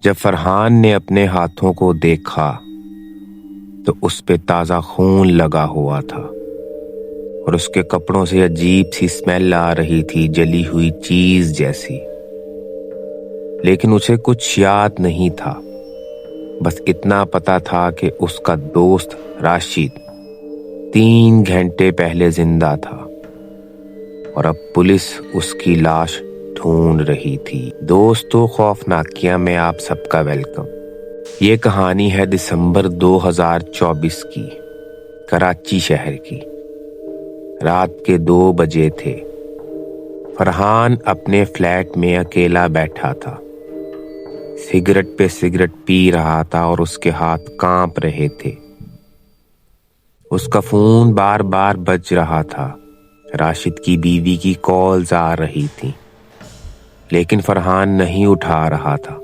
جب فرحان نے اپنے ہاتھوں کو دیکھا تو اس پہ تازہ خون لگا ہوا تھا اور اس کے کپڑوں سے عجیب سی اسمیل آ رہی تھی، جلی ہوئی چیز جیسی۔ لیکن اسے کچھ یاد نہیں تھا، بس اتنا پتا تھا کہ اس کا دوست راشد 3 گھنٹے پہلے زندہ تھا اور اب پولیس اس کی لاش ڈھونڈ رہی تھی۔ دوستو، خوفناکیاں میں آپ سب کا ویلکم۔ یہ کہانی ہے دسمبر 2024 کی، کراچی شہر کی۔ رات کے 2 بجے تھے۔ فرحان اپنے فلیٹ میں اکیلا بیٹھا تھا، سگریٹ پہ سگریٹ پی رہا تھا اور اس کے ہاتھ کانپ رہے تھے۔ اس کا فون بار بار بج رہا تھا، راشد کی بیوی کی کالز آ رہی تھی، لیکن فرحان نہیں اٹھا رہا تھا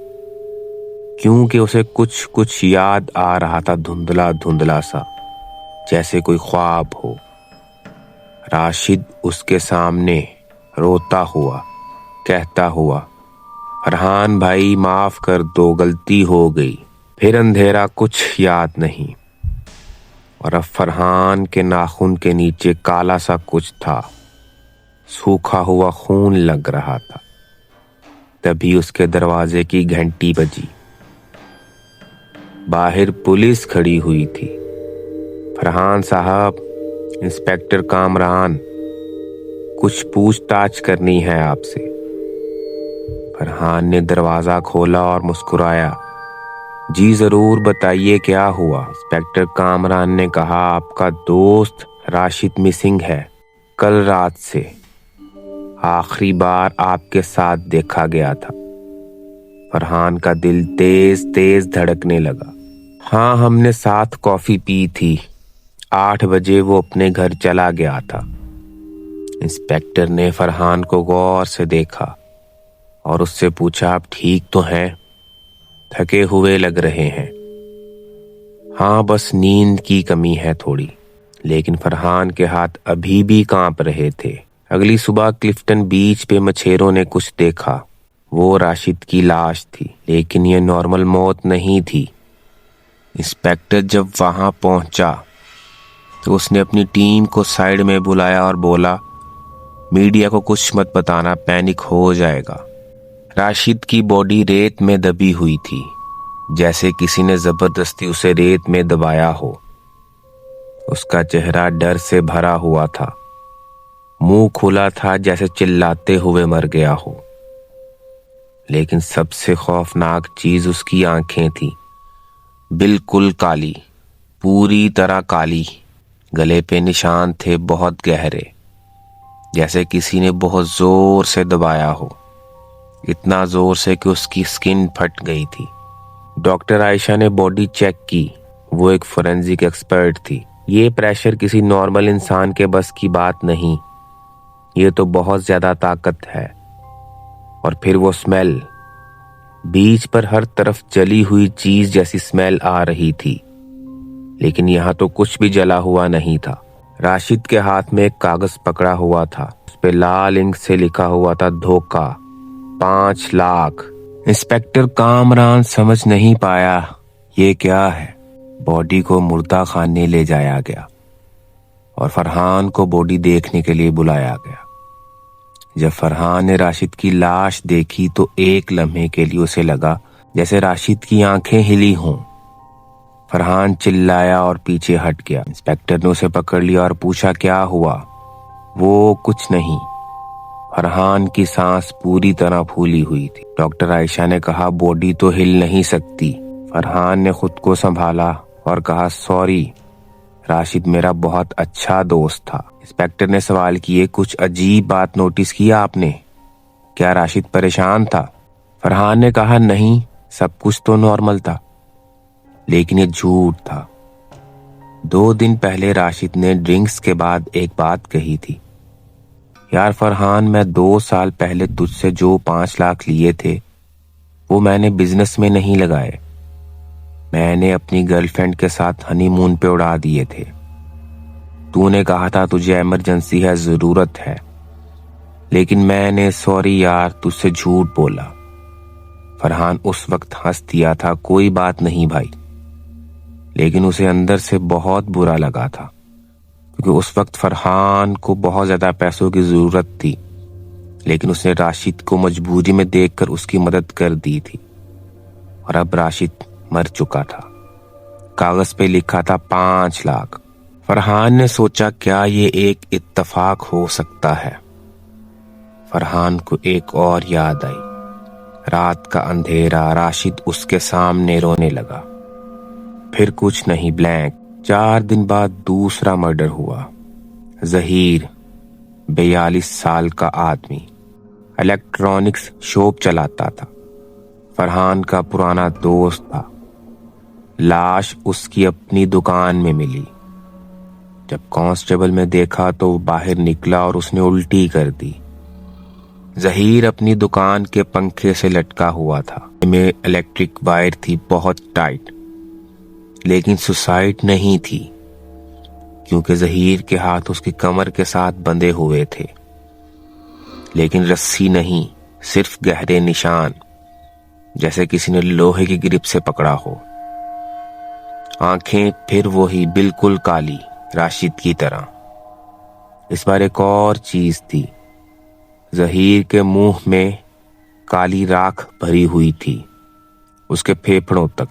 کیونکہ اسے کچھ یاد آ رہا تھا، دھندلا دھندلا سا، جیسے کوئی خواب ہو۔ راشد اس کے سامنے روتا ہوا کہتا ہوا، فرحان بھائی معاف کر دو، غلطی ہو گئی۔ پھر اندھیرا، کچھ یاد نہیں، اور اب فرحان کے ناخن کے نیچے کالا سا کچھ تھا، سوکھا ہوا خون لگ رہا تھا۔ تبھی اس کے دروازے کی گھنٹی بجی۔ باہر پولیس کھڑی ہوئی تھی۔ فرحان صاحب، انسپکٹر کامران، کچھ پوچھ تاچھ کرنی ہے آپ سے۔ فرحان نے دروازہ کھولا اور مسکرایا، جی ضرور، بتائیے کیا ہوا۔ انسپکٹر کامران نے کہا، آپ کا دوست راشد مسنگ ہے، کل رات سے آخری بار آپ کے ساتھ دیکھا گیا تھا۔ فرحان کا دل تیز تیز دھڑکنے لگا۔ ہاں، ہم نے ساتھ کافی پی تھی، 8 بجے وہ اپنے گھر چلا گیا تھا۔ انسپکٹر نے فرحان کو غور سے دیکھا اور اس سے پوچھا، آپ ٹھیک تو ہیں؟ تھکے ہوئے لگ رہے ہیں۔ ہاں، بس نیند کی کمی ہے تھوڑی۔ لیکن فرحان کے ہاتھ ابھی بھی کانپ رہے تھے۔ اگلی صبح کلفٹن بیچ پہ مچھیروں نے کچھ دیکھا۔ وہ راشد کی لاش تھی، لیکن یہ نارمل موت نہیں تھی۔ انسپکٹر جب وہاں پہنچا تو اس نے اپنی ٹیم کو سائیڈ میں بلایا اور بولا، میڈیا کو کچھ مت بتانا، پینک ہو جائے گا۔ راشد کی باڈی ریت میں دبی ہوئی تھی، جیسے کسی نے زبردستی اسے ریت میں دبایا ہو۔ اس کا چہرہ ڈر سے بھرا ہوا تھا، منہ کھلا تھا جیسے چلاتے ہوئے مر گیا ہو۔ لیکن سب سے خوفناک چیز اس کی آنکھیں تھیں، بالکل کالی، پوری طرح کالی۔ گلے پہ نشان تھے بہت گہرے، جیسے کسی نے بہت زور سے دبایا ہو، اتنا زور سے کہ اس کی سکن پھٹ گئی تھی۔ ڈاکٹر عائشہ نے باڈی چیک کی، وہ ایک فورینزک ایکسپرٹ تھی۔ یہ پریشر کسی نارمل انسان کے بس کی بات نہیں، یہ تو بہت زیادہ طاقت ہے۔ اور پھر وہ سمیل، بیچ پر ہر طرف جلی ہوئی چیز جیسی سمیل آ رہی تھی، لیکن یہاں تو کچھ بھی جلا ہوا نہیں تھا۔ راشد کے ہاتھ میں ایک کاغذ پکڑا ہوا تھا، اس پہ لال انک سے لکھا ہوا تھا، دھوکہ، 5 لاکھ۔ انسپکٹر کامران سمجھ نہیں پایا یہ کیا ہے۔ باڈی کو مردہ خانے لے جایا گیا اور فرحان کو باڈی دیکھنے کے لیے بلایا گیا۔ جب فرحان نے راشد کی لاش دیکھی تو ایک لمحے کے لیے اسے لگا جیسے راشد کی آنکھیں ہلی ہوں۔ فرحان چلایا اور پیچھے ہٹ گیا۔ انسپکٹر نے اسے پکڑ لیا اور پوچھا، کیا ہوا؟ وہ کچھ نہیں۔ فرحان کی سانس پوری طرح پھولی ہوئی تھی۔ ڈاکٹر عائشہ نے کہا، باڈی تو ہل نہیں سکتی۔ فرحان نے خود کو سنبھالا اور کہا، سوری، راشد میرا بہت اچھا دوست تھا۔ انسپکٹر نے سوال کیے، کچھ عجیب بات نوٹس کیا آپ نے؟ کیا راشد پریشان تھا؟ فرحان نے کہا، نہیں، سب کچھ تو نارمل تھا، لیکن یہ جھوٹ تھا۔ 2 دن پہلے راشد نے ڈرنکس کے بعد ایک بات کہی تھی، یار فرحان، میں 2 سال پہلے تجھ سے جو 5 لاکھ لیے تھے وہ میں نے بزنس میں نہیں لگائے، میں نے اپنی گرل فرینڈ کے ساتھ ہنی مون پہ اڑا دیے تھے۔ تو نے کہا تھا تجھے ایمرجنسی ہے، ضرورت ہے، لیکن میں نے، سوری یار، تجھ سے جھوٹ بولا۔ فرحان اس وقت ہنس دیا تھا، کوئی بات نہیں بھائی، لیکن اسے اندر سے بہت برا لگا تھا کیونکہ اس وقت فرحان کو بہت زیادہ پیسوں کی ضرورت تھی، لیکن اس نے راشد کو مجبوری میں دیکھ کر اس کی مدد کر دی تھی، اور اب راشد مر چکا تھا۔ کاغذ پہ لکھا تھا 5 لاکھ۔ فرحان نے سوچا کیا یہ ایک اتفاق ہو سکتا ہے؟ فرحان کو ایک اور یاد آئی، رات کا اندھیرا، راشد اس کے سامنے رونے لگا۔ پھر کچھ نہیں، بلینک۔ 4 دن بعد دوسرا مرڈر ہوا۔ ظہیر 42 سال کا آدمی الیکٹرانکس شاپ چلاتا تھا، فرحان کا پرانا دوست تھا۔ لاش اس کی اپنی دکان میں ملی۔ جب کانسٹیبل نے دیکھا تو وہ باہر نکلا اور اس نے الٹی کر دی۔ ظہیر اپنی دکان کے پنکھے سے لٹکا ہوا تھا، میں الیکٹرک وائر تھی بہت ٹائٹ، لیکن سوسائڈ نہیں تھی کیونکہ ظہیر کے ہاتھ اس کی کمر کے ساتھ بندھے ہوئے تھے، لیکن رسی نہیں، صرف گہرے نشان، جیسے کسی نے لوہے کی گرپ سے پکڑا ہو۔ آنکھیں پھر وہی بالکل کالی، راشد کی طرح۔ اس بار ایک اور چیز تھی، ظہیر کے منہ میں کالی راکھ بھری ہوئی تھی، اس کے پھیپھڑوں تک۔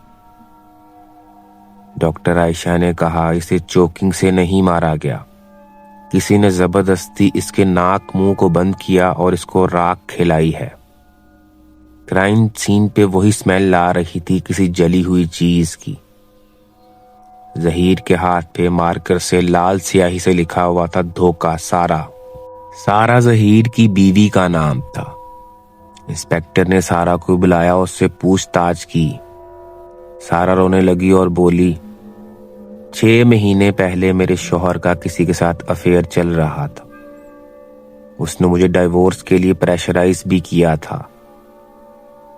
ڈاکٹر عائشہ نے کہا اسے چوکنگ سے نہیں مارا گیا، کسی نے زبردستی اس کے ناک منہ کو بند کیا اور اس کو راکھ کھلائی ہے۔ کرائم سین پہ وہی سمیل آ رہی تھی کسی جلی ہوئی چیز کی۔ ظہیر کے ہاتھ پہ مارکر سے لال سیاہی سے لکھا ہوا تھا دھوکہ سارا۔ سارا ظہیر کی بیوی کا نام تھا۔ انسپیکٹر نے سارا کو بلایا، اس سے پوچھ تاچھ کی۔ سارا رونے لگی اور بولی 6 مہینے پہلے میرے شوہر کا کسی کے ساتھ افیئر چل رہا تھا، اس نے مجھے ڈائیورس کے لیے پریشرائز بھی کیا تھا،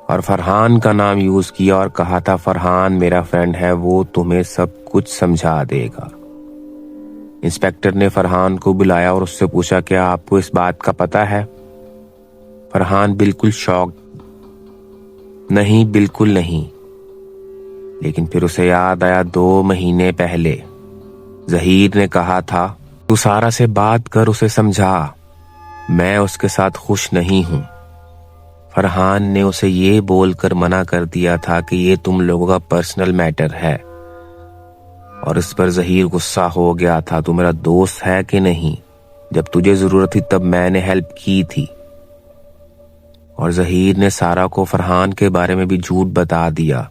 اور فرحان کا نام یوز کیا اور کہا تھا فرحان میرا فرینڈ ہے، وہ تمہیں سب کچھ سمجھا دے گا۔ انسپیکٹر نے فرحان کو بلایا اور اس سے پوچھا کیا آپ کو اس بات کا پتہ ہے؟ فرحان بالکل شاکڈ، نہیں بالکل نہیں۔ لیکن پھر اسے یاد آیا 2 مہینے پہلے ظہیر نے کہا تھا تو سارا سے بات کر، اسے سمجھا، میں اس کے ساتھ خوش نہیں ہوں۔ فرحان نے اسے یہ بول کر منع کر دیا تھا کہ یہ تم لوگوں کا پرسنل میٹر ہے، اور اس پر ظہیر غصہ ہو گیا تھا، تو میرا دوست ہے کہ نہیں، جب تجھے ضرورت تھی تب میں نے ہیلپ کی تھی۔ اور ظہیر نے سارا کو فرحان کے بارے میں بھی جھوٹ بتا دیا۔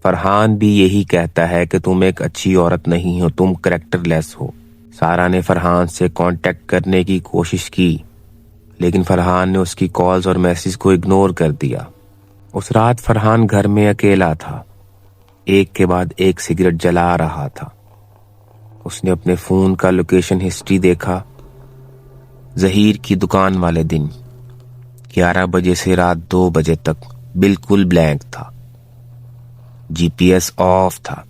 فرحان بھی یہی کہتا ہے کہ تم ایک اچھی عورت نہیں ہو، تم کریکٹر لیس ہو۔ سارا نے فرحان سے کانٹیکٹ کرنے کی کوشش کی، لیکن فرحان نے اس کی کالز اور میسیج کو اگنور کر دیا۔ اس رات فرحان گھر میں اکیلا تھا، ایک کے بعد ایک سگریٹ جلا رہا تھا۔ اس نے اپنے فون کا لوکیشن ہسٹری دیکھا۔ ظہیر کی دکان والے دن 11 بجے سے رات 2 بجے تک بالکل بلینک تھا، جی پی ایس آف تھا،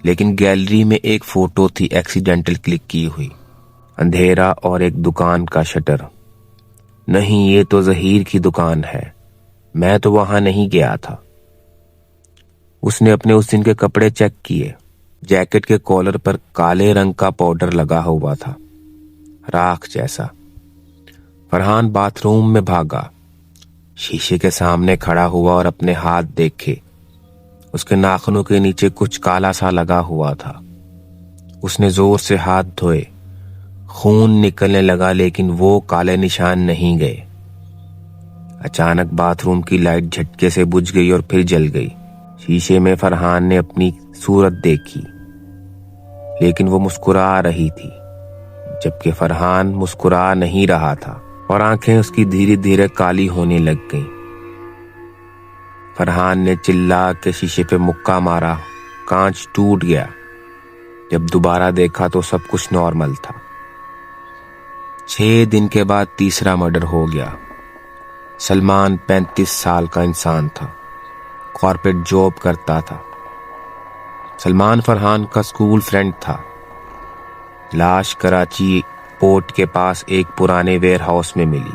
لیکن گیلری میں ایک فوٹو تھی ایکسیڈنٹل کلک کی ہوئی، اندھیرا اور ایک دکان کا شٹر۔ نہیں، یہ تو ظہیر کی دکان ہے، میں تو وہاں نہیں گیا تھا۔ اس نے اپنے اس دن کے کپڑے چیک کیے، جیکٹ کے کالر پر کالے رنگ کا پاؤڈر لگا ہوا تھا، راکھ جیسا۔ فرحان باتھ روم میں بھاگا، شیشے کے سامنے کھڑا ہوا اور اپنے ہاتھ دیکھے۔ اس کے ناخنوں کے نیچے کچھ کالا سا لگا ہوا تھا۔ اس نے زور سے ہاتھ دھوئے، خون نکلنے لگا، لیکن وہ کالے نشان نہیں گئے۔ اچانک باتھ روم کی لائٹ جھٹکے سے بجھ گئی اور پھر جل گئی۔ شیشے میں فرحان نے اپنی صورت دیکھی، لیکن وہ مسکرا رہی تھی، جبکہ فرحان مسکرا نہیں رہا تھا، اور آنکھیں اس کی دھیرے دھیرے کالی ہونے لگ گئیں۔ فرحان نے چلا کے شیشے پہ مکہ مارا، کانچ ٹوٹ گیا۔ جب دوبارہ دیکھا تو سب کچھ نارمل تھا۔ 6 دن کے بعد تیسرا مرڈر ہو گیا۔ سلمان 35 سال کا انسان تھا، کارپوریٹ جاب کرتا تھا۔ سلمان فرحان کا اسکول فرینڈ تھا۔ لاش کراچی پورٹ کے پاس ایک پرانے ویئر ہاؤس میں ملی۔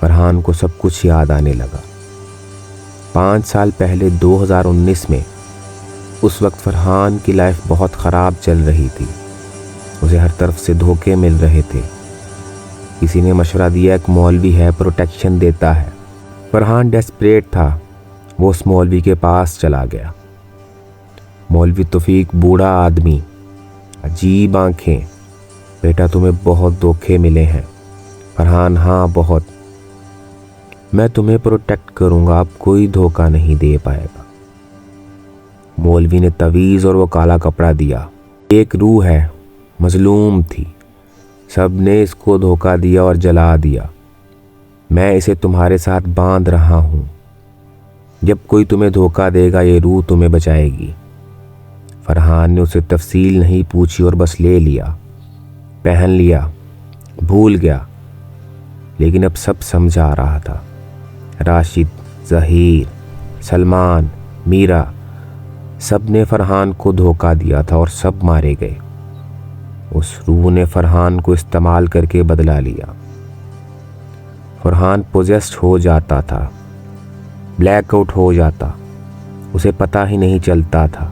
فرحان کو سب کچھ یاد آنے لگا۔ 5 سال پہلے 2019 میں اس وقت فرحان کی لائف بہت خراب چل رہی تھی۔ اسے ہر طرف سے دھوکے مل رہے تھے۔ کسی نے مشورہ دیا ایک مولوی ہے، پروٹیکشن دیتا ہے۔ فرحان ڈیسپریٹ تھا۔ وہ اس مولوی کے پاس چلا گیا۔ مولوی توفیق بوڑھا آدمی، عجیب آنکھیں۔ بیٹا تمہیں بہت دھوکے ملے ہیں۔ فرحان ہاں بہت۔ میں تمہیں پروٹیکٹ کروں گا، اب کوئی دھوکہ نہیں دے پائے گا۔ مولوی نے تعویذ اور وہ کالا کپڑا دیا۔ ایک روح ہے، مظلوم تھی، سب نے اس کو دھوکہ دیا اور جلا دیا۔ میں اسے تمہارے ساتھ باندھ رہا ہوں۔ جب کوئی تمہیں دھوکہ دے گا یہ روح تمہیں بچائے گی۔ فرحان نے اسے تفصیل نہیں پوچھی اور بس لے لیا، پہن لیا، بھول گیا۔ لیکن اب سب سمجھ آ رہا تھا۔ راشد، ظہیر، سلمان، میرا، سب نے فرحان کو دھوکہ دیا تھا اور سب مارے گئے۔ اس روح نے فرحان کو استعمال کر کے بدلا لیا۔ فرحان پوزیسڈ ہو جاتا تھا، بلیک آؤٹ ہو جاتا، اسے پتہ ہی نہیں چلتا تھا،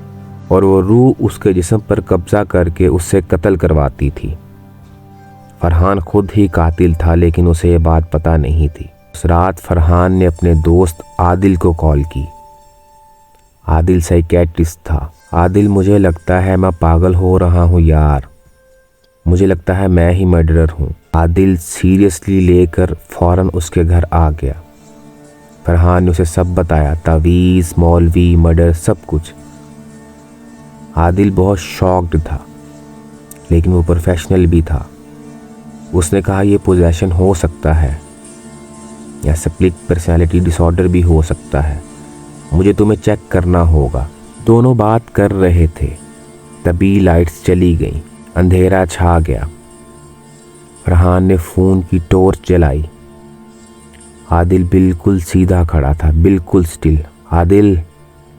اور وہ روح اس کے جسم پر قبضہ کر کے اس سے قتل کرواتی تھی۔ فرحان خود ہی قاتل تھا، لیکن اسے یہ بات پتہ نہیں تھی۔ اس رات فرحان نے اپنے دوست عادل کو کال کی۔ عادل سائیکیٹرسٹ تھا۔ عادل، مجھے لگتا ہے میں پاگل ہو رہا ہوں یار، مجھے لگتا ہے میں ہی مرڈرر ہوں۔ عادل سیریسلی لے کر فوراً اس کے گھر آ گیا۔ فرحان نے اسے سب بتایا، تعویذ، مولوی، مرڈر، سب کچھ۔ عادل بہت شاکڈ تھا، لیکن وہ پروفیشنل بھی تھا۔ اس نے کہا یہ پوزیشن ہو سکتا ہے یا سپلٹ پرسنالٹی ڈس آرڈر بھی ہو سکتا ہے، مجھے تمہیں چیک کرنا ہوگا۔ دونوں بات کر رہے تھے، تبھی لائٹس چلی گئیں، اندھیرا چھا گیا۔ فرحان نے فون کی ٹارچ جلائی۔ عادل بالکل سیدھا کھڑا تھا، بالکل سٹل۔ عادل،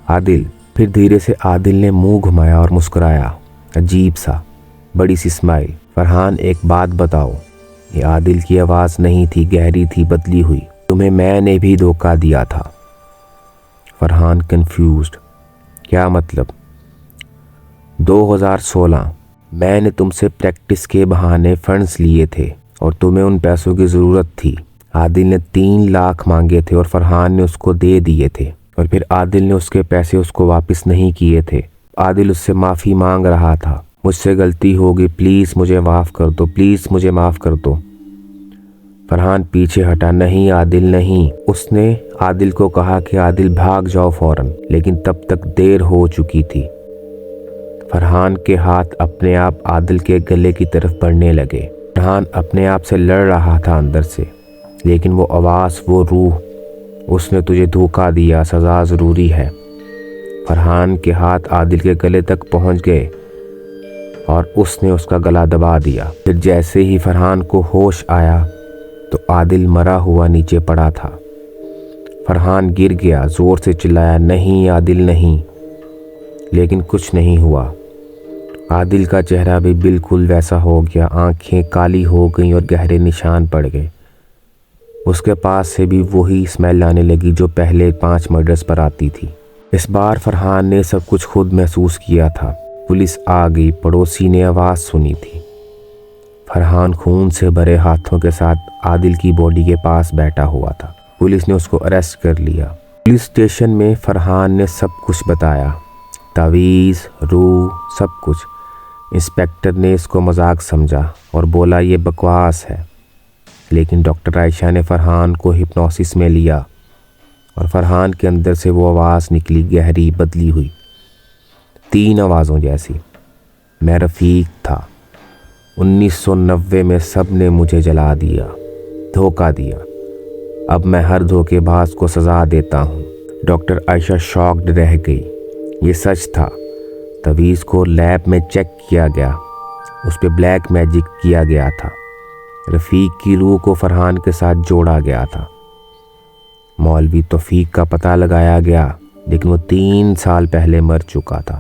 عادل۔ پھر دھیرے سے عادل نے منہ گھمایا اور مسکرایا، عجیب سا، بڑی سی اسمائل۔ فرحان، ایک بات بتاؤ۔ یہ عادل کی آواز نہیں تھی، گہری تھی، بدلی ہوئی۔ تمہیں میں نے بھی دھوکہ دیا تھا۔ فرحان کنفیوزڈ، کیا مطلب؟ 2016 میں نے تم سے پریکٹس کے بہانے فنڈز لیے تھے اور تمہیں ان پیسوں کی ضرورت تھی۔ عادل نے 3 لاکھ مانگے تھے اور فرحان نے اس کو دے دیے تھے، اور پھر عادل نے اس کے پیسے اس کو واپس نہیں کیے تھے۔ عادل اس سے معافی مانگ رہا تھا، مجھ سے غلطی ہوگی، پلیز مجھے معاف کر دو، پلیز مجھے معاف کر دو۔ فرحان پیچھے ہٹا، نہیں عادل نہیں۔ اس نے عادل کو کہا کہ عادل بھاگ جاؤ فوراً، لیکن تب تک دیر ہو چکی تھی۔ فرحان کے ہاتھ اپنے آپ عادل کے گلے کی طرف بڑھنے لگے۔ فرحان اپنے آپ سے لڑ رہا تھا اندر سے، لیکن وہ آواز، وہ روح، اس نے تجھے دھوکہ دیا، سزا ضروری ہے۔ فرحان کے ہاتھ عادل کے گلے تک پہنچ گئے اور اس نے اس کا گلا دبا دیا۔ پھر جیسے ہی فرحان کو ہوش آیا تو عادل مرا ہوا نیچے پڑا تھا۔ فرحان گر گیا، زور سے چلایا، نہیں عادل نہیں، لیکن کچھ نہیں ہوا۔ عادل کا چہرہ بھی بالکل ویسا ہو گیا، آنکھیں کالی ہو گئیں اور گہرے نشان پڑ گئے۔ اس کے پاس سے بھی وہی اسمیل آنے لگی جو پہلے 5 مرڈرز پر آتی تھی۔ اس بار فرحان نے سب کچھ خود محسوس کیا تھا۔ پولیس آ گئی، پڑوسی نے آواز سنی تھی۔ فرحان خون سے بھرے ہاتھوں کے ساتھ عادل کی باڈی کے پاس بیٹھا ہوا تھا۔ پولیس نے اس کو اریسٹ کر لیا۔ پولیس اسٹیشن میں فرحان نے سب کچھ بتایا، تعویذ، روح، سب کچھ۔ انسپیکٹر نے اس کو مذاق سمجھا اور بولا یہ بکواس ہے، لیکن ڈاکٹر عائشہ نے فرحان کو ہپنوسس میں لیا اور فرحان کے اندر سے وہ آواز نکلی، گہری، بدلی ہوئی، 3 آوازوں جیسی۔ میں رفیق تھا، 1990 میں سب نے مجھے جلا دیا، دھوکہ دیا، اب میں ہر دھوکے باز کو سزا دیتا ہوں۔ ڈاکٹر عائشہ شاکڈ رہ گئی، یہ سچ تھا۔ تعویذ کو لیب میں چیک کیا گیا، اس پہ بلیک میجک کیا گیا تھا۔ رفیق کی روح کو فرحان کے ساتھ جوڑا گیا تھا۔ مولوی توفیق کا پتہ لگایا گیا، لیکن وہ 3 سال پہلے مر چکا تھا۔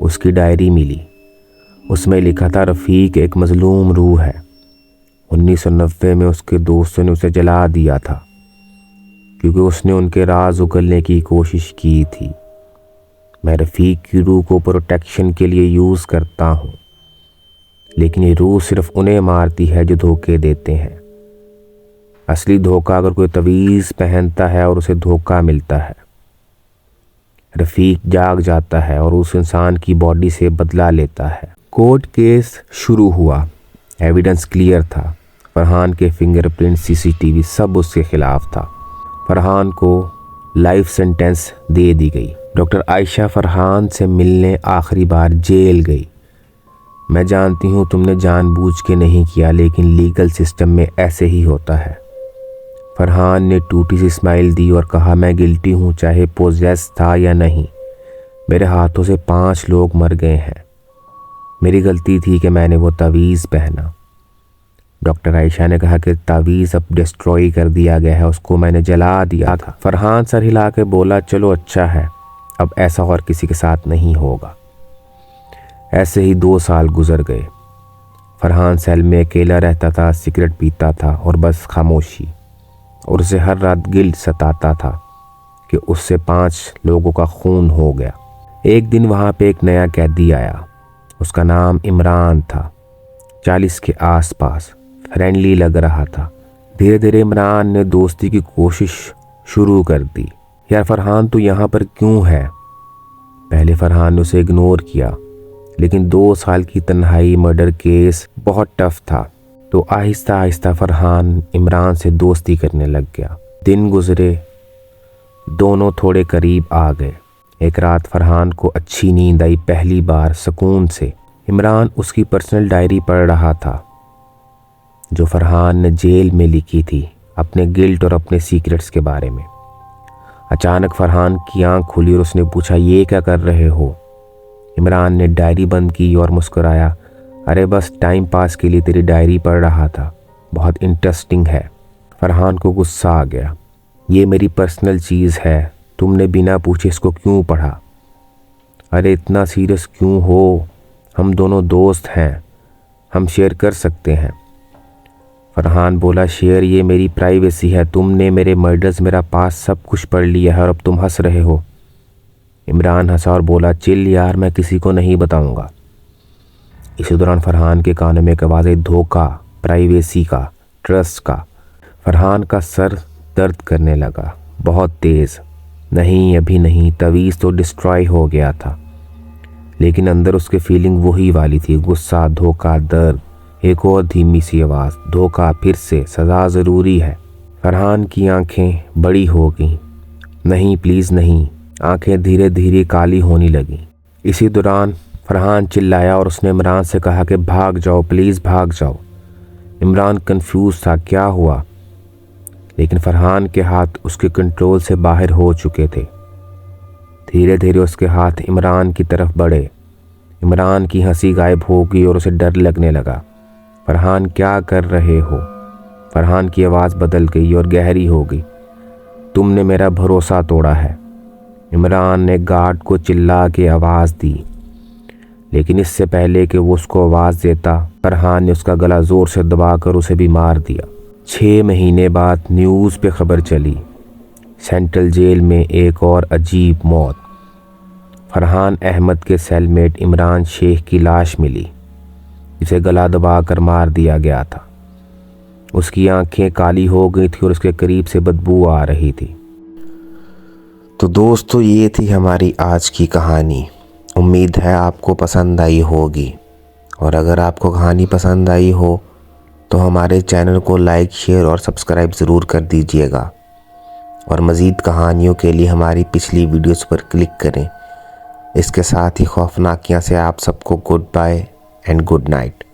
اس کی ڈائری ملی، اس میں لکھا تھا رفیق ایک مظلوم روح ہے، 1990 میں اس کے دوستوں نے اسے جلا دیا تھا کیونکہ اس نے ان کے راز اگلنے کی کوشش کی تھی۔ میں رفیق کی روح کو پروٹیکشن کے لیے یوز کرتا ہوں، لیکن یہ روح صرف انہیں مارتی ہے جو دھوکے دیتے ہیں۔ اصلی دھوکہ اگر کوئی تعویذ پہنتا ہے اور اسے دھوکہ ملتا ہے، رفیق جاگ جاتا ہے اور اس انسان کی باڈی سے بدلہ لیتا ہے۔ کورٹ کیس شروع ہوا، ایویڈنس کلیئر تھا، فرحان کے فنگر پرنٹ، CCTV سب اس کے خلاف تھا۔ فرحان کو لائف سینٹنس دے دی گئی۔ ڈاکٹر عائشہ فرحان سے ملنے آخری بار جیل گئی۔ میں جانتی ہوں تم نے جان بوجھ کے نہیں کیا، لیکن لیگل سسٹم میں ایسے ہی ہوتا ہے۔ فرحان نے ٹوٹی سی اسمائل دی اور کہا، میں گلٹی ہوں، چاہے پوزیس تھا یا نہیں۔ میرے ہاتھوں سے 5 لوگ مر گئے ہیں۔ میری غلطی تھی کہ میں نے وہ تعویذ پہنا۔ ڈاکٹر عائشہ نے کہا کہ تعویذ اب ڈسٹروئی کر دیا گیا ہے، اس کو میں نے جلا دیا تھا۔ فرحان سر ہلا کے بولا، چلو اچھا ہے، اب ایسا اور کسی کے ساتھ نہیں ہوگا۔ ایسے ہی 2 سال گزر گئے۔ فرحان سیل میں اکیلا رہتا تھا، سگریٹ پیتا تھا اور بس خاموشی، اور اسے ہر رات گلٹ ستاتا تھا کہ اس سے 5 لوگوں کا خون ہو گیا۔ ایک دن وہاں پہ ایک نیا قیدی آیا، اس کا نام عمران تھا، 40 کے آس پاس، فرینڈلی لگ رہا تھا۔ دھیرے دھیرے عمران نے دوستی کی کوشش شروع کر دی۔ یار فرحان تو یہاں پر کیوں ہے؟ پہلے فرحان نے اسے اگنور کیا، لیکن 2 سال کی تنہائی، مرڈر کیس بہت ٹف تھا، تو آہستہ آہستہ فرحان عمران سے دوستی کرنے لگ گیا۔ دن گزرے، دونوں تھوڑے قریب آ گئے۔ ایک رات فرحان کو اچھی نیند آئی، پہلی بار سکون سے۔ عمران اس کی پرسنل ڈائری پڑھ رہا تھا جو فرحان نے جیل میں لکھی تھی، اپنے گلٹ اور اپنے سیکرٹس کے بارے میں۔ اچانک فرحان کی آنکھ کھلی اور اس نے پوچھا، یہ کیا کر رہے ہو؟ عمران نے ڈائری بند کی اور مسکرایا، ارے بس ٹائم پاس کے لیے تیری ڈائری پڑھ رہا تھا، بہت انٹرسٹنگ ہے۔ فرحان کو غصہ آ گیا، یہ میری پرسنل چیز ہے، تم نے بنا پوچھے اس کو کیوں پڑھا؟ ارے اتنا سیریس کیوں ہو؟ ہم دونوں دوست ہیں، ہم شیئر کر سکتے ہیں۔ فرحان بولا، شیئر؟ یہ میری پرائیویسی ہے، تم نے میرے مرڈرز، میرا پاس سب کچھ پڑھ لیا ہے اور اب تم ہنس رہے ہو۔ عمران ہنسا اور بولا، چل یار، میں کسی کو نہیں بتاؤں گا۔ اسی دوران فرحان کے کانوں میں ایک آواز، دھوکہ، پرائیویسی کا، ٹرسٹ کا۔ فرحان کا سر درد کرنے لگا، بہت تیز۔ نہیں، ابھی نہیں، تعویذ تو ڈسٹرائی ہو گیا تھا، لیکن اندر اس کے فیلنگ وہی والی تھی، غصہ، دھوکہ، درد۔ ایک اور دھیمی سی آواز، دھوکہ پھر سے، سزا ضروری ہے۔ فرحان کی آنکھیں بڑی ہو گئیں، نہیں پلیز نہیں۔ آنکھیں دھیرے دھیرے کالی ہونے لگیں۔ اسی دوران فرحان چلایا اور اس نے عمران سے کہا کہ بھاگ جاؤ، پلیز بھاگ جاؤ۔ عمران کنفیوز تھا، کیا ہوا؟ لیکن فرحان کے ہاتھ اس کے کنٹرول سے باہر ہو چکے تھے۔ دھیرے دھیرے اس کے ہاتھ عمران کی طرف بڑھے۔ عمران کی ہنسی غائب ہو گئی اور اسے ڈر لگنے لگا۔ فرحان کیا کر رہے ہو؟ فرحان کی آواز بدل گئی اور گہری ہو گئی، تم نے میرا بھروسہ توڑا ہے۔ عمران نے گارڈ کو چلا کے آواز دی، لیکن اس سے پہلے کہ وہ اس کو آواز دیتا، فرحان نے اس کا گلا زور سے دبا کر اسے بھی مار دیا۔ 6 مہینے بعد نیوز پہ خبر چلی، سینٹرل جیل میں ایک اور عجیب موت۔ فرحان احمد کے سیل میٹ عمران شیخ کی لاش ملی، جسے گلا دبا کر مار دیا گیا تھا۔ اس کی آنکھیں کالی ہو گئی تھی اور اس کے قریب سے بدبو آ رہی تھی۔ تو دوستو، یہ تھی ہماری آج کی کہانی۔ امید ہے آپ کو پسند آئی ہوگی، اور اگر آپ کو کہانی پسند آئی ہو تو ہمارے چینل کو لائک، شیئر اور سبسکرائب ضرور کر دیجیے گا، اور مزید کہانیوں کے لیے ہماری پچھلی ویڈیوز پر کلک کریں۔ اس کے ساتھ ہی خوفناکیاں سے آپ سب کو good bye and good night.